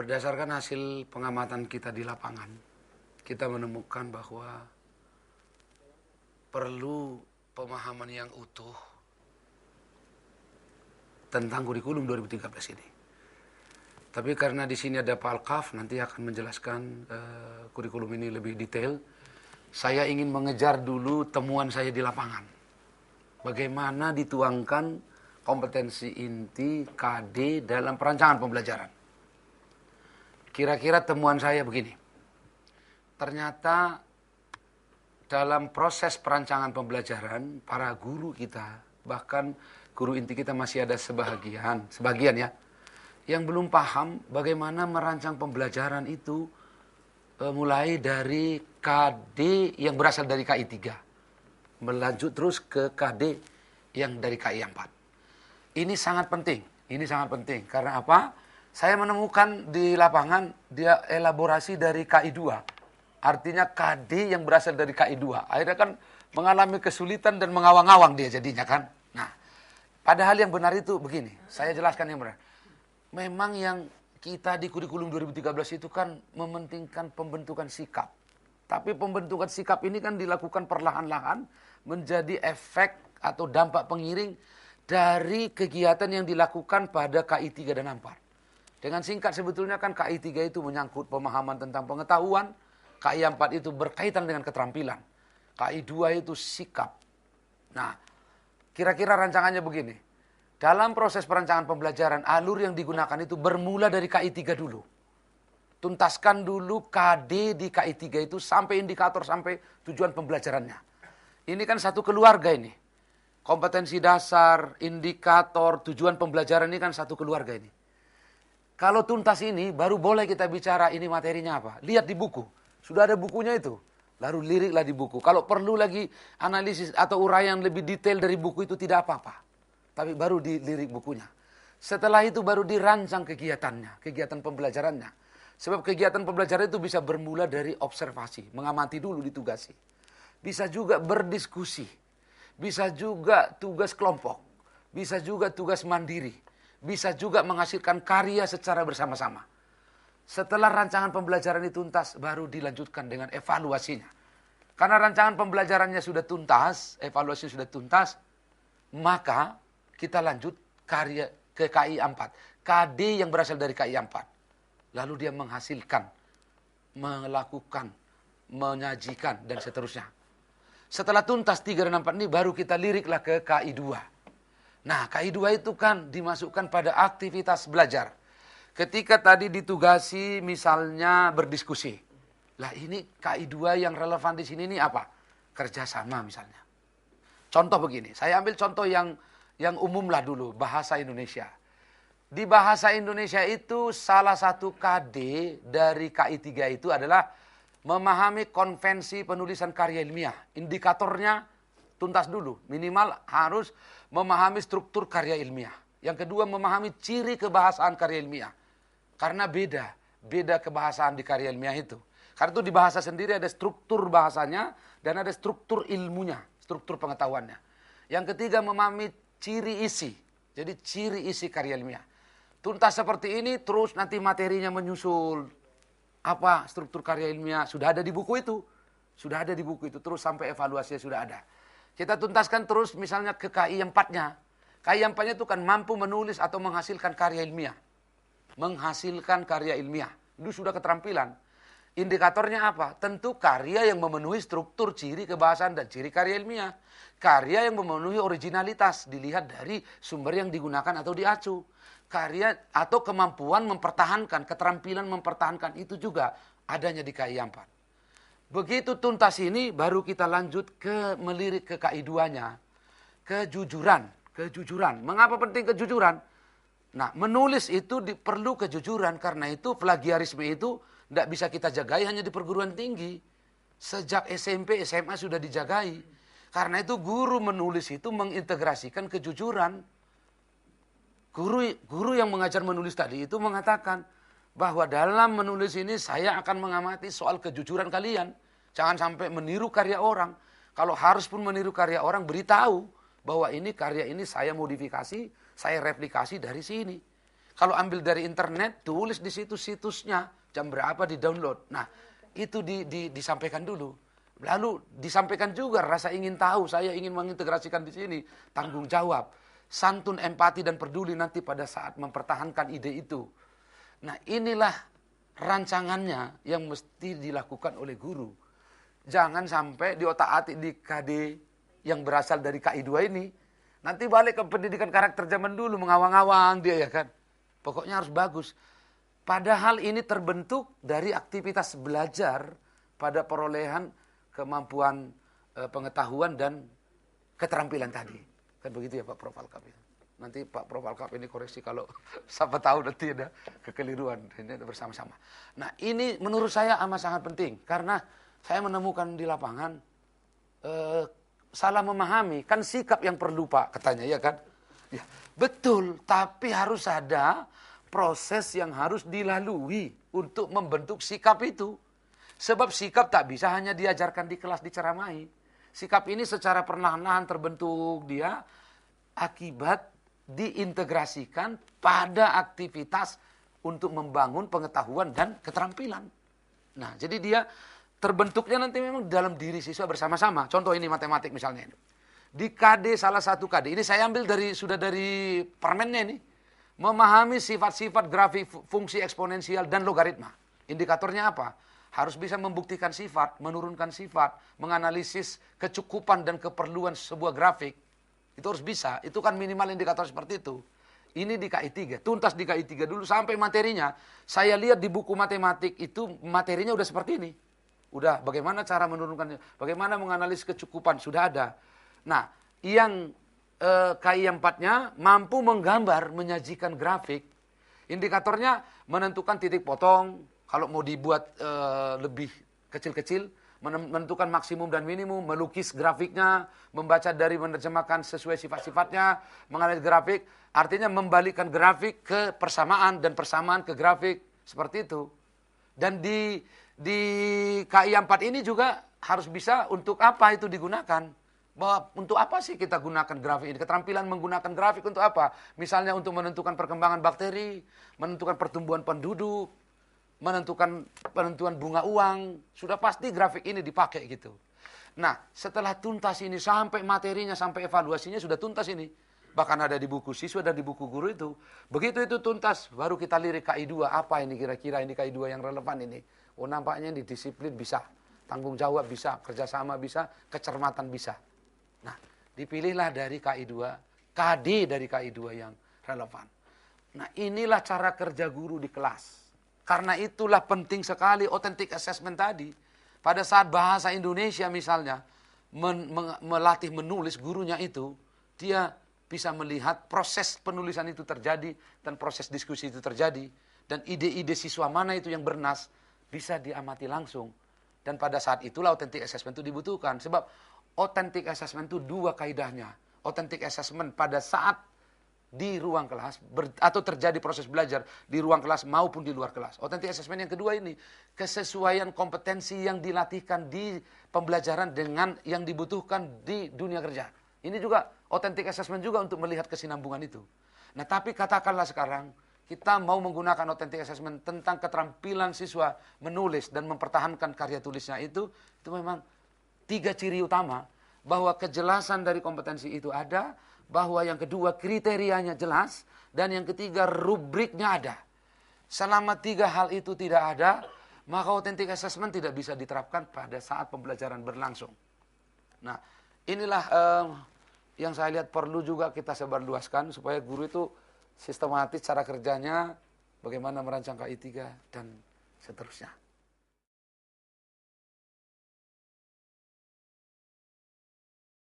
Berdasarkan hasil pengamatan kita di lapangan, kita menemukan bahwa perlu pemahaman yang utuh tentang kurikulum 2013 ini. Tapi karena di sini ada Pak Alkaf, nanti akan menjelaskan kurikulum ini lebih detail. Saya ingin mengejar dulu temuan saya di lapangan. Bagaimana dituangkan kompetensi inti KD dalam perancangan pembelajaran. Kira-kira temuan saya begini. Ternyata dalam proses perancangan pembelajaran, para guru kita, bahkan guru inti kita masih ada sebagian ya, yang belum paham bagaimana merancang pembelajaran itu mulai dari KD yang berasal dari KI 3. Melanjut terus ke KD yang dari KI 4. Ini sangat penting. Karena apa? Saya menemukan di lapangan dia elaborasi dari KI 2. Artinya KD yang berasal dari KI 2. Akhirnya kan mengalami kesulitan dan mengawang-awang dia jadinya kan. Nah, padahal yang benar itu begini. Saya jelaskan yang benar. Memang yang kita di kurikulum 2013 itu kan mementingkan pembentukan sikap. Tapi pembentukan sikap ini kan dilakukan perlahan-lahan menjadi efek atau dampak pengiring dari kegiatan yang dilakukan pada KI 3 dan 4. Dengan singkat sebetulnya kan KI 3 itu menyangkut pemahaman tentang pengetahuan, KI 4 itu berkaitan dengan keterampilan, KI 2 itu sikap. Nah, kira-kira rancangannya begini. Dalam proses perancangan pembelajaran, alur yang digunakan itu bermula dari KI 3 dulu. Tuntaskan dulu KD di KI 3 itu sampai indikator, sampai tujuan pembelajarannya. Ini kan satu keluarga ini. Kompetensi dasar, indikator, tujuan pembelajaran ini kan satu keluarga ini. Kalau tuntas ini, baru boleh kita bicara ini materinya apa. Lihat di buku. Sudah ada bukunya itu. Lalu liriklah di buku. Kalau perlu lagi analisis atau uraian lebih detail dari buku itu tidak apa-apa. Tapi baru dilirik bukunya. Setelah itu baru dirancang kegiatannya, kegiatan pembelajarannya. Sebab kegiatan pembelajaran itu bisa bermula dari observasi. Mengamati dulu ditugasi. Bisa juga berdiskusi. Bisa juga tugas kelompok. Bisa juga tugas mandiri. Bisa juga menghasilkan karya secara bersama-sama. Setelah rancangan pembelajaran itu tuntas, baru dilanjutkan dengan evaluasinya. Karena rancangan pembelajarannya sudah tuntas, evaluasinya sudah tuntas, maka kita lanjut karya ke KI 4. KD yang berasal dari KI 4. Lalu dia menghasilkan, melakukan, menyajikan, dan seterusnya. Setelah tuntas 3 dan 4 ini, baru kita liriklah ke KI 2. Nah, KI 2 itu kan dimasukkan pada aktivitas belajar. Ketika tadi ditugasi misalnya berdiskusi. Lah ini KI 2 yang relevan di sini ini apa? Kerjasama misalnya. Contoh begini, saya ambil contoh yang umum lah dulu, bahasa Indonesia. Di bahasa Indonesia itu salah satu KD dari KI 3 itu adalah memahami konvensi penulisan karya ilmiah. Indikatornya tuntas dulu, minimal harus memahami struktur karya ilmiah. Yang kedua, memahami ciri kebahasaan karya ilmiah. Karena beda kebahasaan di karya ilmiah itu. Karena itu di bahasa sendiri ada struktur bahasanya dan ada struktur ilmunya, struktur pengetahuannya. Yang ketiga, memahami ciri isi. Jadi ciri isi karya ilmiah. Tuntas seperti ini, terus nanti materinya menyusul. Apa struktur karya ilmiah? Sudah ada di buku itu. Terus sampai evaluasinya sudah ada. Kita tuntaskan terus misalnya ke KI 4-nya. KI 4-nya itu kan mampu menulis atau menghasilkan karya ilmiah. Itu sudah keterampilan. Indikatornya apa? Tentu karya yang memenuhi struktur ciri kebahasaan dan ciri karya ilmiah. Karya yang memenuhi originalitas dilihat dari sumber yang digunakan atau diacu. Karya atau kemampuan mempertahankan, keterampilan mempertahankan itu juga adanya di KI 4. Begitu tuntas ini baru kita lanjut ke melirik ke KI 2-nya. Kejujuran. Mengapa penting kejujuran? Nah, menulis itu perlu kejujuran. Karena itu plagiarisme itu tidak bisa kita jagai hanya di perguruan tinggi. Sejak SMP, SMA sudah dijagai. Karena itu guru menulis itu mengintegrasikan kejujuran. Guru yang mengajar menulis tadi itu mengatakan bahwa dalam menulis ini saya akan mengamati soal kejujuran kalian. Jangan sampai meniru karya orang. Kalau harus pun meniru karya orang, beritahu bahwa ini karya ini saya modifikasi, saya replikasi dari sini. Kalau ambil dari internet, tulis di situ situsnya, jam berapa di-download. Nah, itu disampaikan dulu. Lalu disampaikan juga rasa ingin tahu, saya ingin mengintegrasikan di sini, tanggung jawab, santun, empati, dan peduli nanti pada saat mempertahankan ide itu. Nah, inilah rancangannya yang mesti dilakukan oleh guru. Jangan sampai di otak-atik di KD yang berasal dari KI2 ini, nanti balik ke pendidikan karakter zaman dulu, mengawang-awang dia ya kan. Pokoknya harus bagus. Padahal ini terbentuk dari aktivitas belajar pada perolehan kemampuan pengetahuan dan keterampilan tadi. Kan begitu ya Pak Prof. Alkap. Nanti Pak Prof. Alkap ini koreksi kalau siapa tahu nanti ada kekeliruan. Ini bersama-sama. Nah ini menurut saya amat sangat penting. Karena saya menemukan di lapangan salah memahami. Kan sikap yang perlu Pak katanya ya kan. Ya, betul, tapi harus ada proses yang harus dilalui untuk membentuk sikap itu. Sebab sikap tak bisa hanya diajarkan di kelas diceramahi. Sikap ini secara perlahan-lahan terbentuk dia akibat diintegrasikan pada aktivitas untuk membangun pengetahuan dan keterampilan. Nah, jadi dia terbentuknya nanti memang dalam diri siswa bersama-sama. Contoh ini matematik misalnya. Di KD salah satu KD, ini saya ambil sudah dari permennya ini. Memahami sifat-sifat grafik fungsi eksponensial dan logaritma. Indikatornya apa? Harus bisa membuktikan sifat, menurunkan sifat, menganalisis kecukupan dan keperluan sebuah grafik. Itu harus bisa, itu kan minimal indikator seperti itu. Ini di KI3, tuntas di KI3 dulu sampai materinya. Saya lihat di buku matematik itu materinya udah seperti ini. Udah bagaimana cara menurunkannya, bagaimana menganalisis kecukupan, sudah ada. Nah, yang KI 4-nya mampu menggambar, menyajikan grafik. Indikatornya menentukan titik potong, kalau mau dibuat lebih kecil-kecil, menentukan maksimum dan minimum, melukis grafiknya, membaca dari menerjemahkan sesuai sifat-sifatnya, menganalisis grafik, artinya membalikkan grafik ke persamaan dan persamaan ke grafik, seperti itu. Dan di KI 4 ini juga harus bisa untuk apa itu digunakan. Bahwa untuk apa sih kita gunakan grafik ini? Keterampilan menggunakan grafik untuk apa? Misalnya untuk menentukan perkembangan bakteri, menentukan pertumbuhan penduduk, menentukan penentuan bunga uang. Sudah pasti grafik ini dipakai gitu. Nah, setelah tuntas ini sampai materinya, sampai evaluasinya sudah tuntas ini. Bahkan ada di buku siswa dan di buku guru itu. Begitu itu tuntas, baru kita lirik KI2. Apa ini kira-kira ini KI2 yang relevan ini? Oh nampaknya ini disiplin bisa, tanggung jawab bisa, kerjasama bisa, kecermatan bisa. Nah, dipilihlah dari KI2, KD dari KI2 yang relevan. Nah, inilah cara kerja guru di kelas. Karena itulah penting sekali authentic assessment tadi. Pada saat bahasa Indonesia misalnya, melatih menulis gurunya itu, dia bisa melihat proses penulisan itu terjadi, dan proses diskusi itu terjadi, dan ide-ide siswa mana itu yang bernas, bisa diamati langsung. Dan pada saat itulah authentic assessment itu dibutuhkan. Sebab authentic assessment itu dua kaidahnya. Authentic assessment pada saat di ruang kelas atau terjadi proses belajar di ruang kelas maupun di luar kelas. Authentic assessment yang kedua ini kesesuaian kompetensi yang dilatihkan di pembelajaran dengan yang dibutuhkan di dunia kerja. Ini juga authentic assessment juga untuk melihat kesinambungan itu. Nah, tapi katakanlah sekarang kita mau menggunakan authentic assessment tentang keterampilan siswa menulis dan mempertahankan karya tulisnya itu memang 3 ciri utama, bahwa kejelasan dari kompetensi itu ada, bahwa yang kedua kriterianya jelas, dan yang ketiga rubriknya ada. Selama 3 hal itu tidak ada, maka authentic assessment tidak bisa diterapkan pada saat pembelajaran berlangsung. Nah, inilah yang saya lihat perlu juga kita sebarluaskan supaya guru itu sistematis cara kerjanya, bagaimana merancang KI3 dan seterusnya.